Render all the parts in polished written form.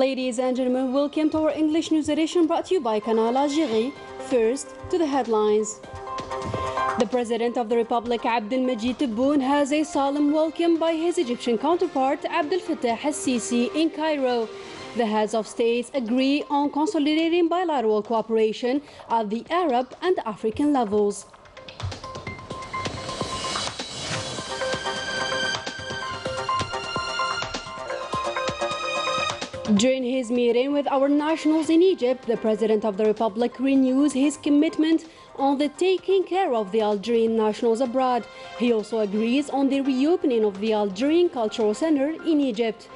Ladies and gentlemen, welcome to our English news edition brought to you by Canal Algérie. First, to the headlines. The President of the Republic, Abdelmajid Tebboune, has a solemn welcome by his Egyptian counterpart, Abdel Fattah al-Sisi, in Cairo. The heads of states agree on consolidating bilateral cooperation at the Arab and African levels. During his meeting with our nationals in Egypt, the President of the Republic renews his commitment on the taking care of the Algerian nationals abroad. He also agrees on the reopening of the Algerian Cultural Center in Egypt.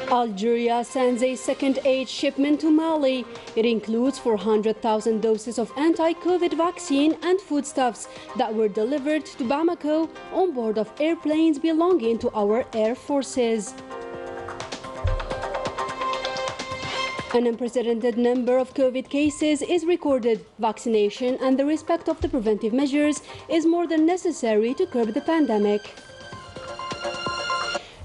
Algeria sends a second aid shipment to Mali. It includes 400,000 doses of anti-COVID vaccine and foodstuffs that were delivered to Bamako on board of airplanes belonging to our air forces. An unprecedented number of COVID cases is recorded. Vaccination and the respect of the preventive measures is more than necessary to curb the pandemic.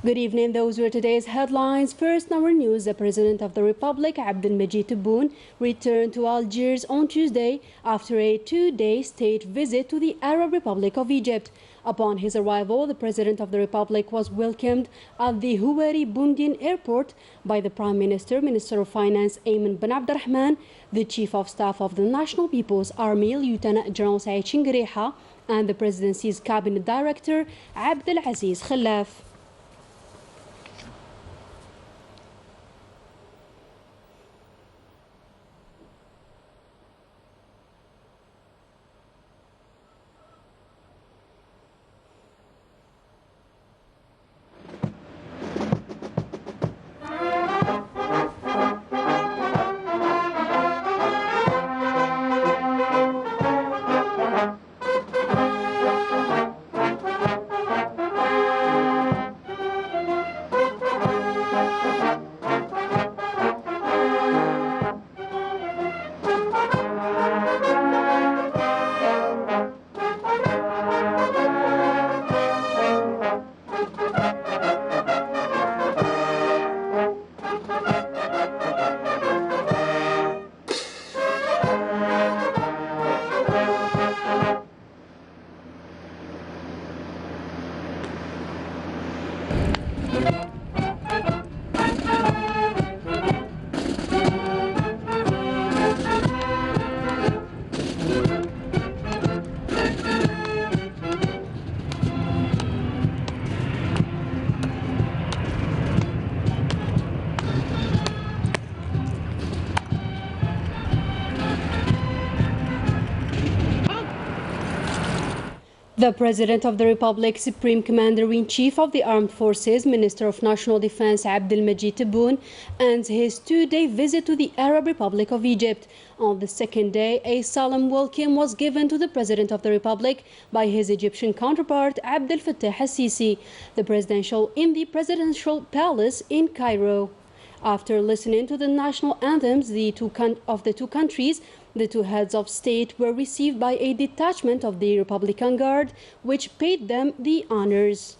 Good evening, those were today's headlines. First, in our news, the President of the Republic, Abdelmajid Tebboune, returned to Algiers on Tuesday after a two-day state visit to the Arab Republic of Egypt. Upon his arrival, the President of the Republic was welcomed at the Houari Boumediene Airport by the Prime Minister, Minister of Finance Ayman Ben Abdelrahman, the Chief of Staff of the National People's Army, Lieutenant General Saïd Chinguereha, and the Presidency's Cabinet Director, Abdelaziz Khalaf. The President of the Republic, Supreme Commander-in-Chief of the Armed Forces, Minister of National Defense Abdelmajid Tebboune, ends his two-day visit to the Arab Republic of Egypt. On the second day, a solemn welcome was given to the President of the Republic by his Egyptian counterpart, Abdel Fattah al-Sisi, in the Presidential Palace in Cairo. After listening to the national anthems of the two countries, the two heads of state were received by a detachment of the Republican Guard, which paid them the honors.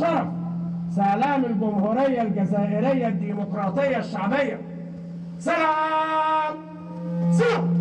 شرف سلام الجمهورية الجزائرية الديمقراطية الشعبية. سلام. سلام.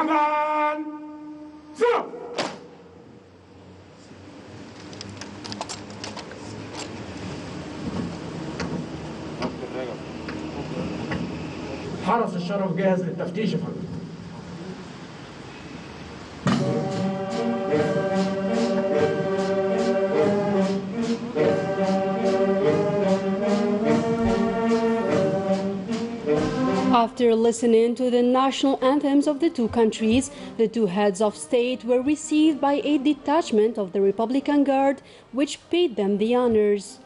أمان سلام. حرس الشرف جاهز للتفتيش يا فندم. After listening to the national anthems of the two countries, the two heads of state were received by a detachment of the Republican Guard, which paid them the honors.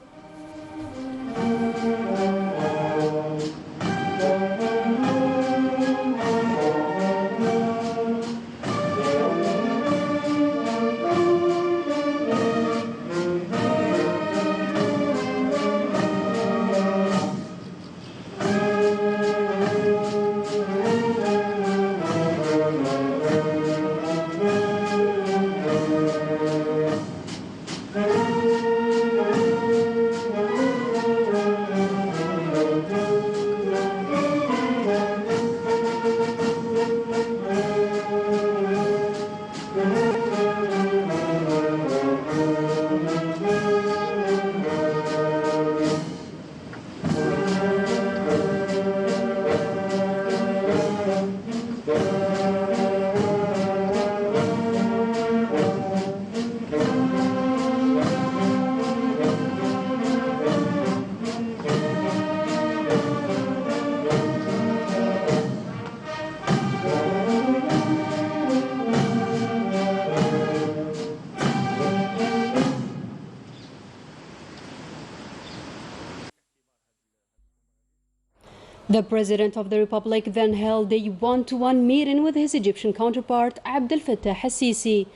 The President of the Republic then held a one-to-one meeting with his Egyptian counterpart Abdel Fattah al-Sisi.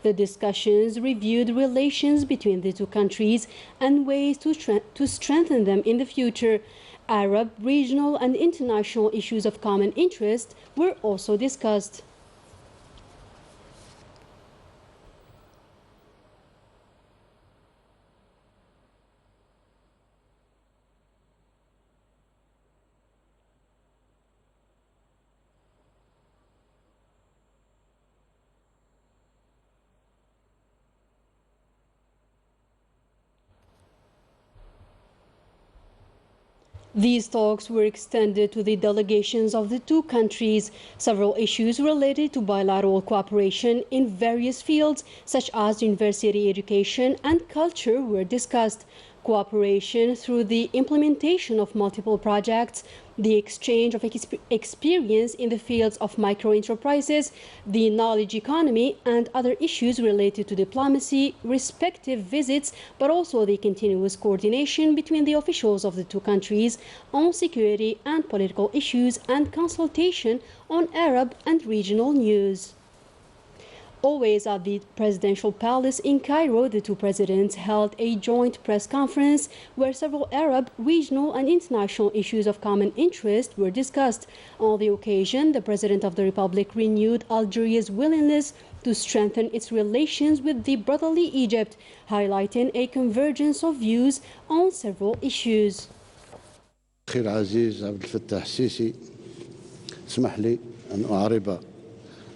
The discussions reviewed relations between the two countries and ways to strengthen them in the future. Arab, regional and international issues of common interest were also discussed. These talks were extended to the delegations of the two countries. Several issues related to bilateral cooperation in various fields, such as university education and culture, were discussed. Cooperation through the implementation of multiple projects, the exchange of experience in the fields of micro-enterprises, the knowledge economy, and other issues related to diplomacy, respective visits, but also the continuous coordination between the officials of the two countries on security and political issues and consultation on Arab and regional news. Always at the presidential palace in Cairo, the two presidents held a joint press conference where several Arab, regional and international issues of common interest were discussed. On the occasion, the President of the Republic renewed Algeria's willingness to strengthen its relations with the brotherly Egypt, highlighting a convergence of views on several issues. أخي العزيز عبد الفتاح السيسي، اسمح لي أن أعرب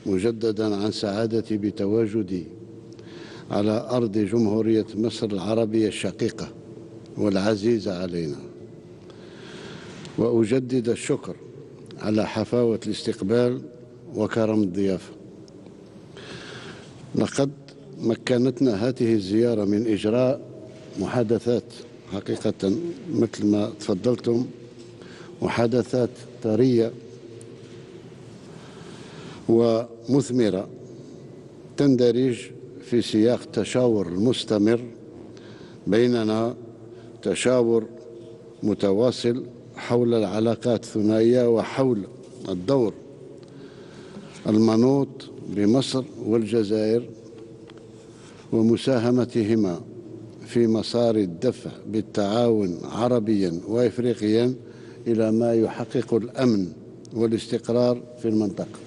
مجددا عن سعادتي بتواجدي على أرض جمهورية مصر العربية الشقيقة والعزيزة علينا، وأجدد الشكر على حفاوة الاستقبال وكرم الضيافة. لقد مكنتنا هذه الزيارة من إجراء محادثات حقيقة مثل ما تفضلتم، محادثات طرية ومثمرة تندرج في سياق تشاور مستمر بيننا، تشاور متواصل حول العلاقات الثنائية وحول الدور المنوط بمصر والجزائر ومساهمتهما في مسار الدفع بالتعاون عربيا وإفريقيا إلى ما يحقق الأمن والاستقرار في المنطقة.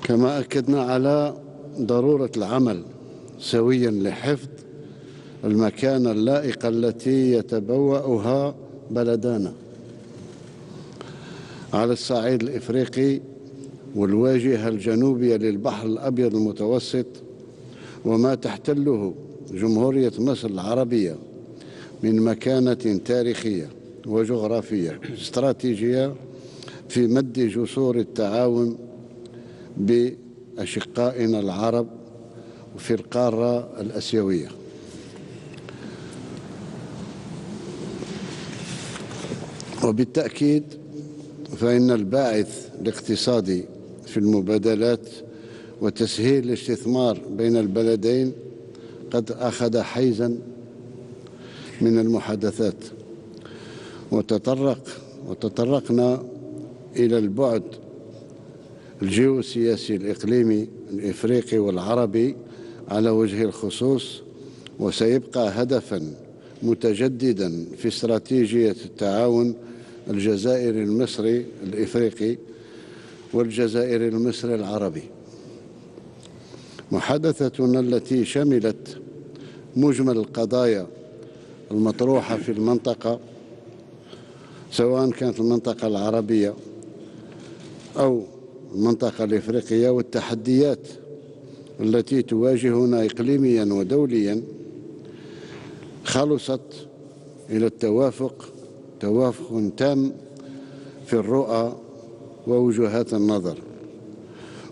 كما أكدنا على ضرورة العمل سويا لحفظ المكانة اللائقة التي يتبوأها بلدانا على الصعيد الإفريقي والواجهة الجنوبية للبحر الأبيض المتوسط وما تحتله جمهورية مصر العربية من مكانة تاريخية وجغرافية استراتيجية في مد جسور التعاون بأشقائنا العرب في القارة الآسيوية. وبالتأكيد فإن الباعث الاقتصادي في المبادلات وتسهيل الاستثمار بين البلدين قد أخذ حيزاً من المحادثات، وتطرقنا إلى البعد الجيوسياسي الإقليمي الإفريقي والعربي على وجه الخصوص، وسيبقى هدفاً متجدداً في استراتيجية التعاون الجزائري المصري الإفريقي والجزائري المصري العربي. محادثتنا التي شملت مجمل القضايا المطروحة في المنطقة، سواء كانت المنطقة العربية أو المنطقة الإفريقية، والتحديات التي تواجهنا إقليميا ودوليا، خلصت إلى توافق تام في الرؤى ووجهات النظر،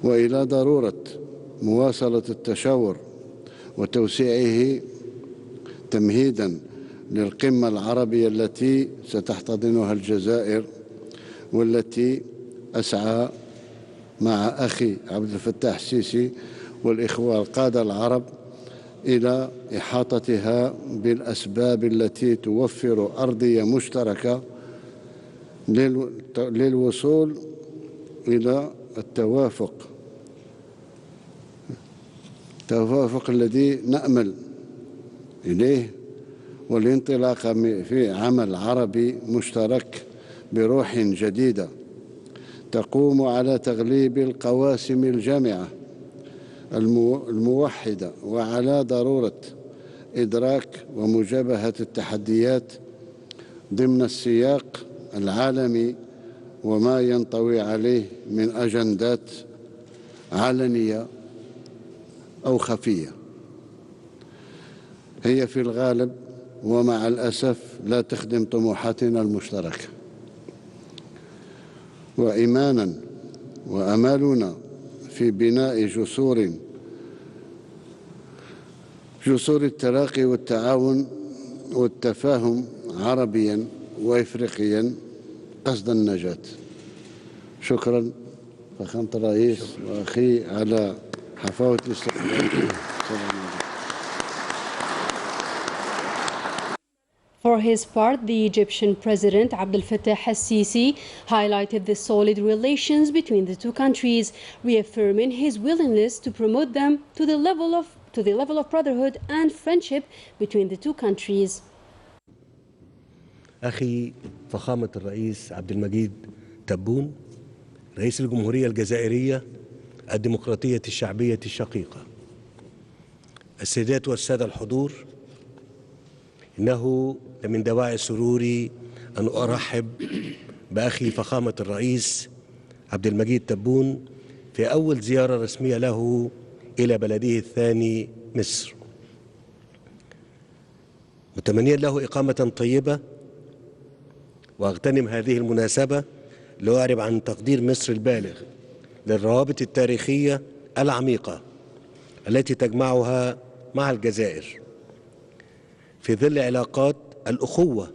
وإلى ضرورة مواصلة التشاور وتوسيعه تمهيداً للقمة العربية التي ستحتضنها الجزائر، والتي أسعى مع أخي عبد الفتاح السيسي والإخوة القادة العرب إلى إحاطتها بالأسباب التي توفر أرضية مشتركة للوصول إلى التوافق الذي نأمل إليه، والانطلاق في عمل عربي مشترك بروح جديدة تقوم على تغليب القواسم الجامعة الموحدة، وعلى ضرورة إدراك ومجابهة التحديات ضمن السياق العالمي وما ينطوي عليه من أجندات علنية أو خفية هي في الغالب ومع الأسف لا تخدم طموحاتنا المشتركة. وإيمانا وأمالنا في بناء جسور التلاقي والتعاون والتفاهم عربيا وإفريقيا قصد النجاة. شكرا فخامة الرئيس وأخي على حفاوة الاستقبال. For his part, the Egyptian President Abdel Fattah al-Sisi highlighted the solid relations between the two countries, reaffirming his willingness to promote them to the level of brotherhood and friendship between the two countries. أخي فخامة الرئيس عبد المجيد تبون، رئيس الجمهورية الجزائرية الديمقراطية الشعبية الشقيقة، السيدات والسادة الحضور، إنه لمن دواعي سروري أن أرحب بأخي فخامة الرئيس عبد المجيد تبون في أول زيارة رسمية له إلى بلده الثاني مصر، متمنيا له إقامة طيبة. وأغتنم هذه المناسبة لأعرب عن تقدير مصر البالغ للروابط التاريخية العميقة التي تجمعها مع الجزائر في ظل علاقات الأخوة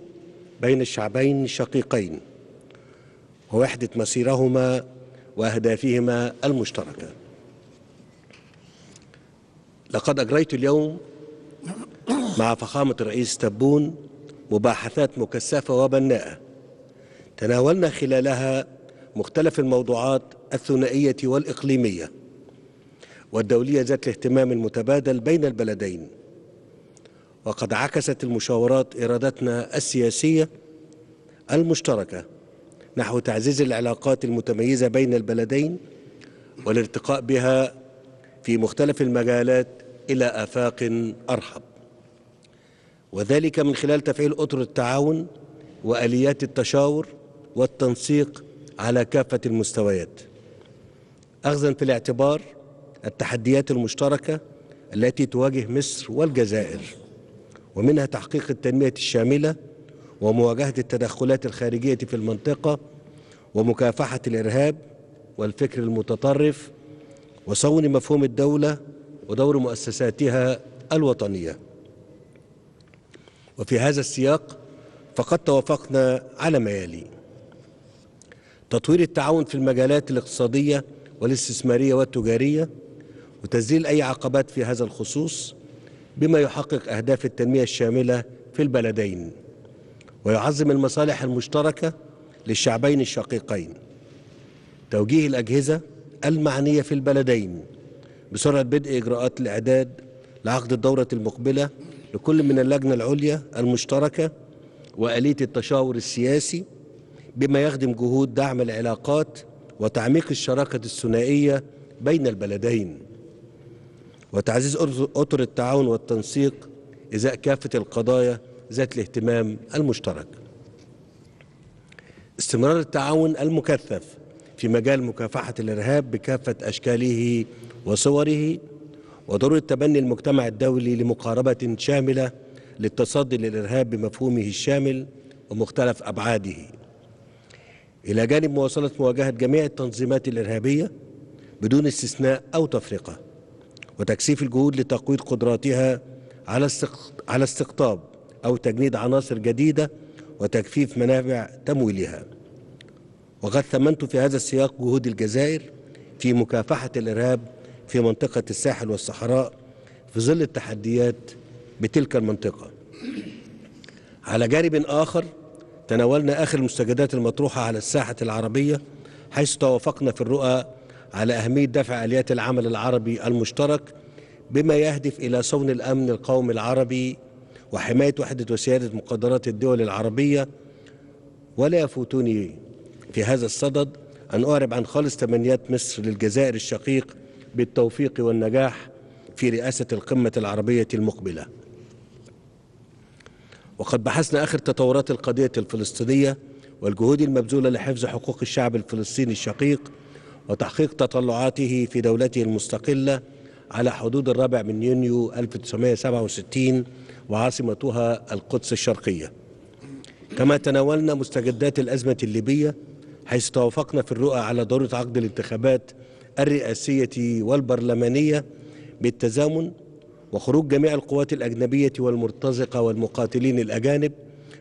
بين الشعبين الشقيقين ووحدة مسيرهما وأهدافهما المشتركة. لقد أجريت اليوم مع فخامة الرئيس تبون مباحثات مكثفة وبناءة تناولنا خلالها مختلف الموضوعات الثنائية والإقليمية والدولية ذات الاهتمام المتبادل بين البلدين، وقد عكست المشاورات إرادتنا السياسية المشتركة نحو تعزيز العلاقات المتميزة بين البلدين والارتقاء بها في مختلف المجالات إلى آفاق أرحب، وذلك من خلال تفعيل أطر التعاون وآليات التشاور والتنسيق على كافة المستويات، أخذا في الاعتبار التحديات المشتركة التي تواجه مصر والجزائر، ومنها تحقيق التنمية الشاملة ومواجهة التدخلات الخارجية في المنطقة ومكافحة الإرهاب والفكر المتطرف وصون مفهوم الدولة ودور مؤسساتها الوطنية. وفي هذا السياق فقد توافقنا على ما يلي: تطوير التعاون في المجالات الاقتصادية والاستثمارية والتجارية وتذليل أي عقبات في هذا الخصوص بما يحقق أهداف التنمية الشاملة في البلدين ويعظم المصالح المشتركة للشعبين الشقيقين. توجيه الأجهزة المعنية في البلدين بسرعة بدء إجراءات الإعداد لعقد الدورة المقبلة لكل من اللجنة العليا المشتركة وآلية التشاور السياسي بما يخدم جهود دعم العلاقات وتعميق الشراكة الثنائية بين البلدين، وتعزيز أطر التعاون والتنسيق إزاء كافة القضايا ذات الاهتمام المشترك. استمرار التعاون المكثف في مجال مكافحة الإرهاب بكافة أشكاله وصوره، وضرورة تبني المجتمع الدولي لمقاربة شاملة للتصدي للإرهاب بمفهومه الشامل ومختلف أبعاده، إلى جانب مواجهة جميع التنظيمات الإرهابية بدون استثناء أو تفرقة، وتكثيف الجهود لتقويض قدراتها على استقطاب أو تجنيد عناصر جديدة وتكثيف منابع تمويلها. وقد ثمنت في هذا السياق جهود الجزائر في مكافحة الإرهاب في منطقة الساحل والصحراء في ظل التحديات بتلك المنطقة. على جانب آخر تناولنا آخر المستجدات المطروحة على الساحة العربية، حيث توافقنا في الرؤى على أهمية دفع آليات العمل العربي المشترك بما يهدف إلى صون الأمن القومي العربي وحماية وحدة وسيادة مقدرات الدول العربية. ولا يفوتني في هذا الصدد أن أعرب عن خالص تمنيات مصر للجزائر الشقيق بالتوفيق والنجاح في رئاسة القمة العربية المقبلة. وقد بحثنا آخر تطورات القضية الفلسطينية والجهود المبذولة لحفظ حقوق الشعب الفلسطيني الشقيق وتحقيق تطلعاته في دولته المستقلة على حدود 4 يونيو 1967 وعاصمتها القدس الشرقية. كما تناولنا مستجدات الأزمة الليبية، حيث توافقنا في الرؤى على ضرورة عقد الانتخابات الرئاسية والبرلمانية بالتزامن وخروج جميع القوات الأجنبية والمرتزقة والمقاتلين الأجانب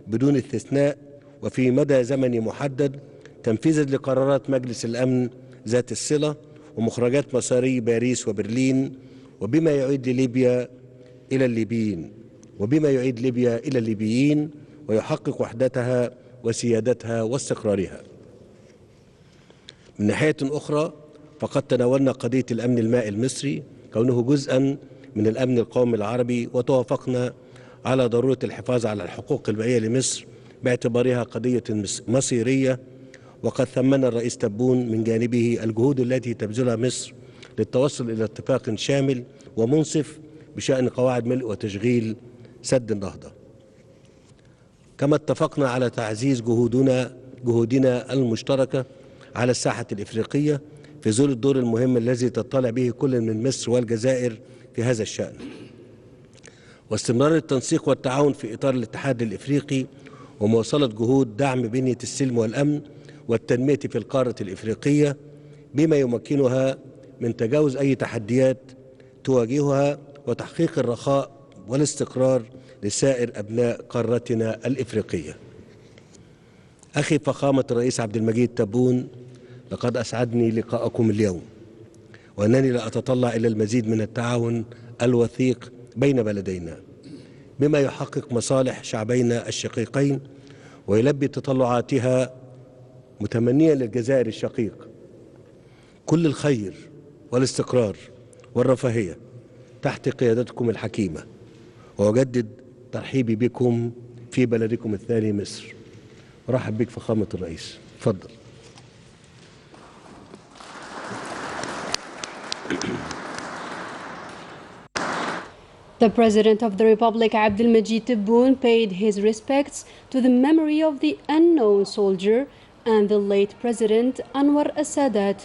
بدون استثناء وفي مدى زمني محدد، تنفيذا لقرارات مجلس الأمن ذات الصلة ومخرجات مساري باريس وبرلين، وبما يعيد ليبيا إلى الليبيين ويحقق وحدتها وسيادتها واستقرارها. من ناحية أخرى فقد تناولنا قضية الأمن المائي المصري كونه جزءا من الأمن القومي العربي، وتوافقنا على ضرورة الحفاظ على الحقوق المائية لمصر باعتبارها قضية مصيرية. وقد ثمن الرئيس تبون من جانبه الجهود التي تبذلها مصر للتوصل إلى اتفاق شامل ومنصف بشأن قواعد ملء وتشغيل سد النهضة. كما اتفقنا على تعزيز جهودنا المشتركة على الساحة الإفريقية في ظل الدور المهم الذي تطلع به كل من مصر والجزائر في هذا الشأن، واستمرار التنسيق والتعاون في إطار الاتحاد الإفريقي ومواصلة جهود دعم بنية السلم والأمن والتنمية في القارة الإفريقية بما يمكنها من تجاوز أي تحديات تواجهها وتحقيق الرخاء والاستقرار لسائر أبناء قارتنا الإفريقية. أخي فخامة الرئيس عبد المجيد تبون، لقد أسعدني لقاءكم اليوم، وأنني لا أتطلع إلى المزيد من التعاون الوثيق بين بلدينا بما يحقق مصالح شعبينا الشقيقين ويلبي تطلعاتها، متمنيا للجزائر الشقيق كل الخير والاستقرار والرفاهية تحت قيادتكم الحكيمة، وأجدد ترحيبي بكم في بلدكم الثاني مصر. رحب بك فخامة الرئيس. تفضل. The President of the Republic, Abdelmajid Tebboune, paid his respects to the memory of the unknown soldier and the late President Anwar al-Sadat.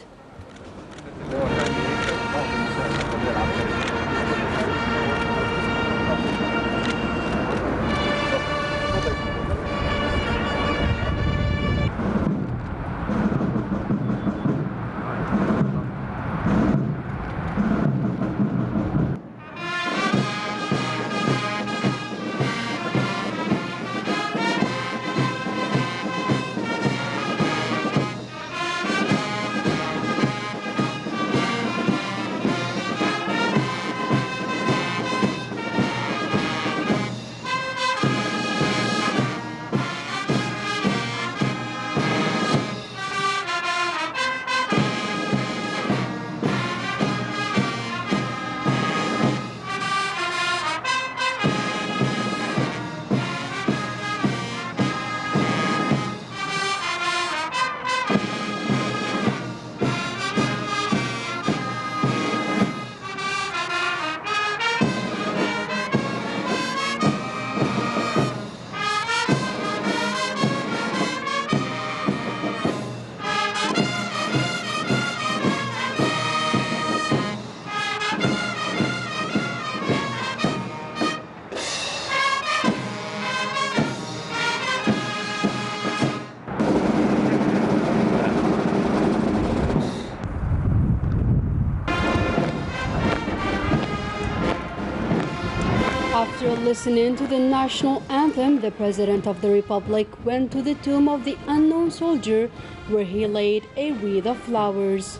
After listening to the national anthem, the President of the Republic went to the tomb of the unknown soldier, where he laid a wreath of flowers.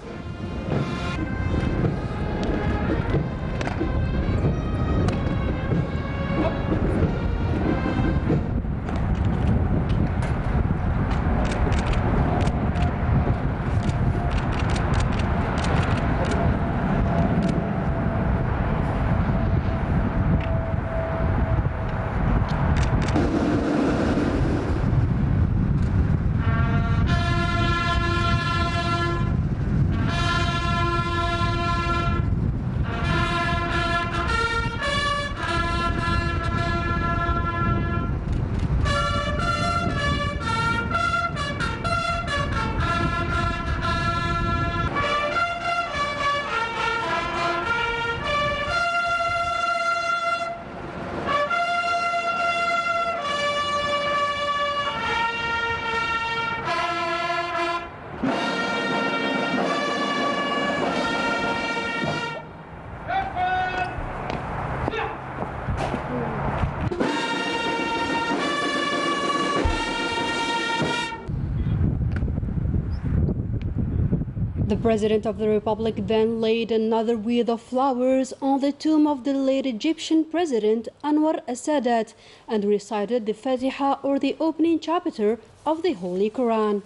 The President of the Republic then laid another wreath of flowers on the tomb of the late Egyptian President Anwar al-Sadat and recited the Fatiha, or the opening chapter of the Holy Quran.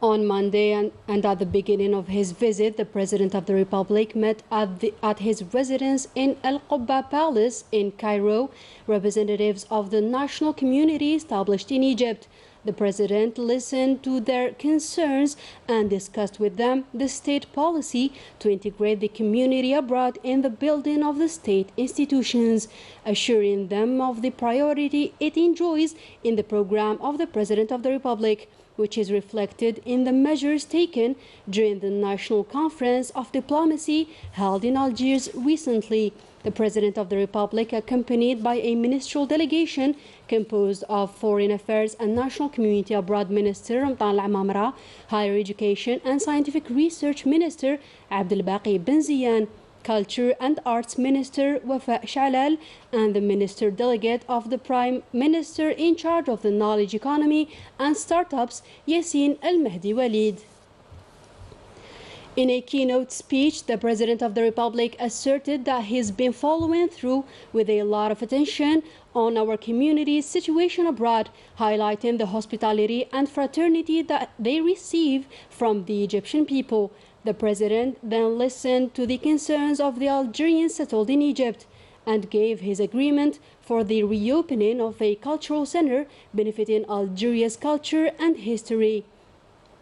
On Monday and at the beginning of his visit, the President of the Republic met at his residence in Al Qubba Palace in Cairo representatives of the national community established in Egypt. The President listened to their concerns and discussed with them the state policy to integrate the community abroad in the building of the state institutions, assuring them of the priority it enjoys in the program of the President of the Republic, which is reflected in the measures taken during the National Conference of Diplomacy held in Algiers recently. The President of the Republic, accompanied by a ministerial delegation composed of Foreign Affairs and National Community Abroad Minister Ramtan Al-Amamra, Higher Education and Scientific Research Minister Abdelbaqi Ben Ziyan, Culture and Arts Minister Wafa Shalal, and the Minister Delegate of the Prime Minister in charge of the Knowledge Economy and Startups, Yassine Al-Mahdi Walid. In a keynote speech, the President of the Republic asserted that he's been following through with a lot of attention on our community's situation abroad, highlighting the hospitality and fraternity that they receive from the Egyptian people. The President then listened to the concerns of the Algerians settled in Egypt and gave his agreement for the reopening of a cultural center benefiting Algeria's culture and history.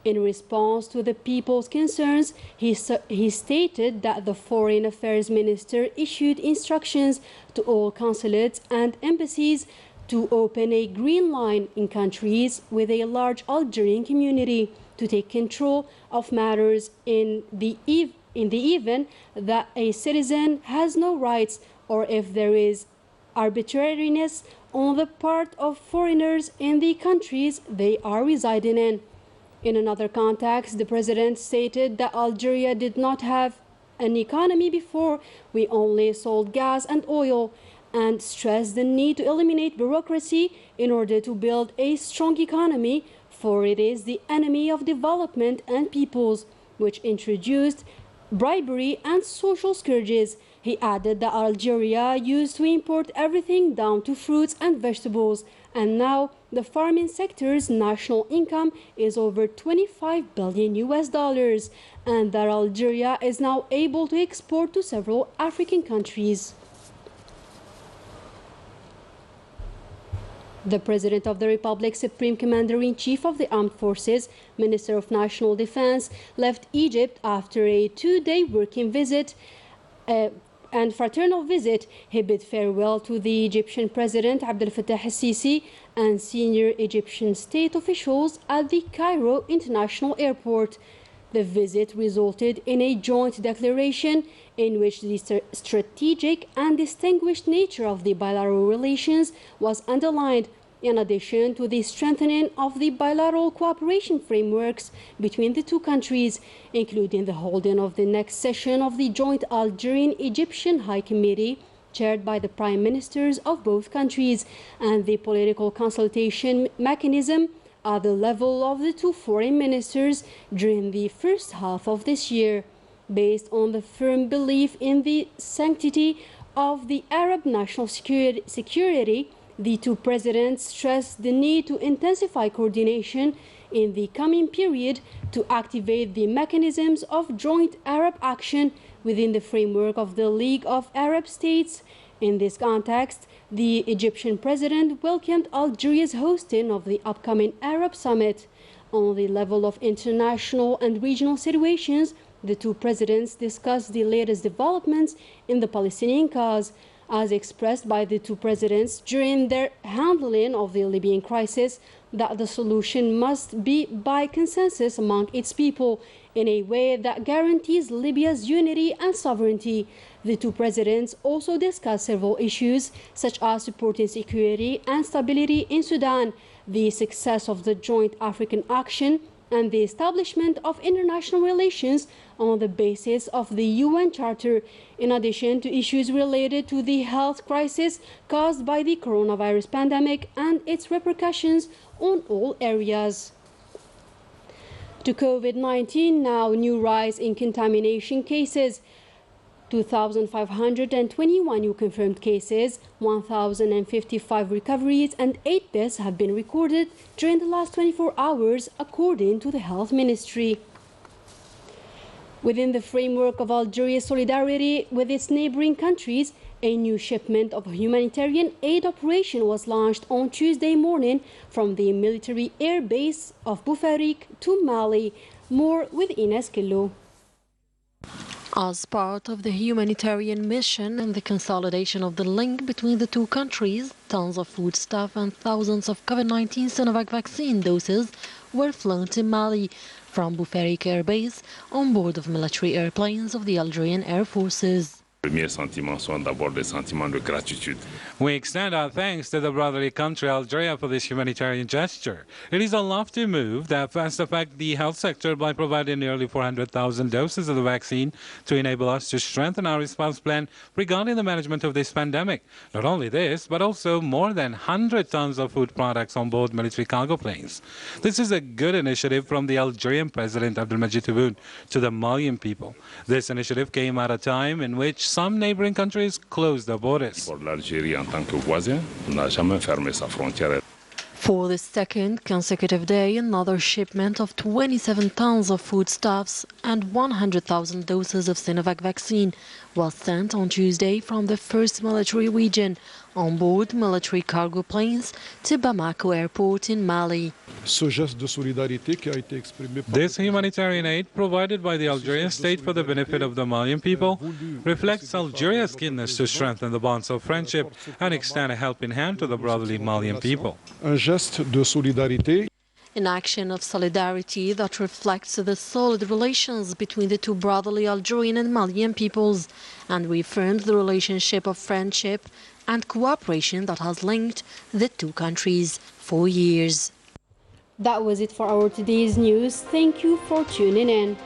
In response to the people's concerns, he stated that the Foreign Affairs Minister issued instructions to all consulates and embassies to open a green line in countries with a large Algerian community to take control of matters in the event that a citizen has no rights, or if there is arbitrariness on the part of foreigners in the countries they are residing in. In another context, the President stated that Algeria did not have an economy before, we only sold gas and oil, and stressed the need to eliminate bureaucracy in order to build a strong economy, for it is the enemy of development and peoples, which introduced bribery and social scourges. He added that Algeria used to import everything down to fruits and vegetables, and now the farming sector's national income is over $25 billion, and that Algeria is now able to export to several African countries. The President of the Republic, Supreme Commander-in-Chief of the Armed Forces, Minister of National Defense, left Egypt after a two-day working visit and fraternal visit, he bid farewell to the Egyptian President Abdel Fattah el-Sisi and senior Egyptian state officials at the Cairo International Airport. The visit resulted in a joint declaration in which the strategic and distinguished nature of the bilateral relations was underlined, in addition to the strengthening of the bilateral cooperation frameworks between the two countries, including the holding of the next session of the joint Algerian-Egyptian High Committee, chaired by the prime ministers of both countries, and the political consultation mechanism at the level of the two foreign ministers during the first half of this year. Based on the firm belief in the sanctity of the Arab national security, the two presidents stressed the need to intensify coordination in the coming period to activate the mechanisms of joint Arab action within the framework of the League of Arab States. In this context, the Egyptian president welcomed Algeria's hosting of the upcoming Arab Summit. On the level of international and regional situations, the two presidents discussed the latest developments in the Palestinian cause, as expressed by the two presidents during their handling of the Libyan crisis, that the solution must be by consensus among its people in a way that guarantees Libya's unity and sovereignty. The two presidents also discussed several issues, such as supporting security and stability in Sudan, the success of the joint African action, and the establishment of international relations on the basis of the UN Charter, in addition to issues related to the health crisis caused by the coronavirus pandemic and its repercussions on all areas. To COVID-19, now new rise in contamination cases. 2,521 new confirmed cases, 1,055 recoveries, and 8 deaths have been recorded during the last 24 hours, according to the Health Ministry. Within the framework of Algeria's solidarity with its neighboring countries, a new shipment of humanitarian aid operation was launched on Tuesday morning from the military air base of Boufarik to Mali. More with Ines Killo. As part of the humanitarian mission and the consolidation of the link between the two countries, tons of foodstuff and thousands of COVID-19 Sinovac vaccine doses were flown to Mali from Boufarik Air Base on board of military airplanes of the Algerian Air Forces. We extend our thanks to the brotherly country Algeria for this humanitarian gesture. It is a lofty move that first affect the health sector by providing nearly 400,000 doses of the vaccine to enable us to strengthen our response plan regarding the management of this pandemic. Not only this, but also more than 100 tons of food products on board military cargo planes. This is a good initiative from the Algerian President Abdelmajid Tebboune to the Malian people. This initiative came at a time in which some neighboring countries closed their borders. For the second consecutive day, another shipment of 27 tons of foodstuffs and 100,000 doses of Sinovac vaccine was sent on Tuesday from the first military region on board military cargo planes to Bamako Airport in Mali. This humanitarian aid provided by the Algerian state for the benefit of the Malian people reflects Algeria's keenness to strengthen the bonds of friendship and extend a helping hand to the brotherly Malian people. An action of solidarity that reflects the solid relations between the two brotherly Algerian and Malian peoples and reaffirms the relationship of friendship and cooperation that has linked the two countries for years. That was it for our today's news. Thank you for tuning in.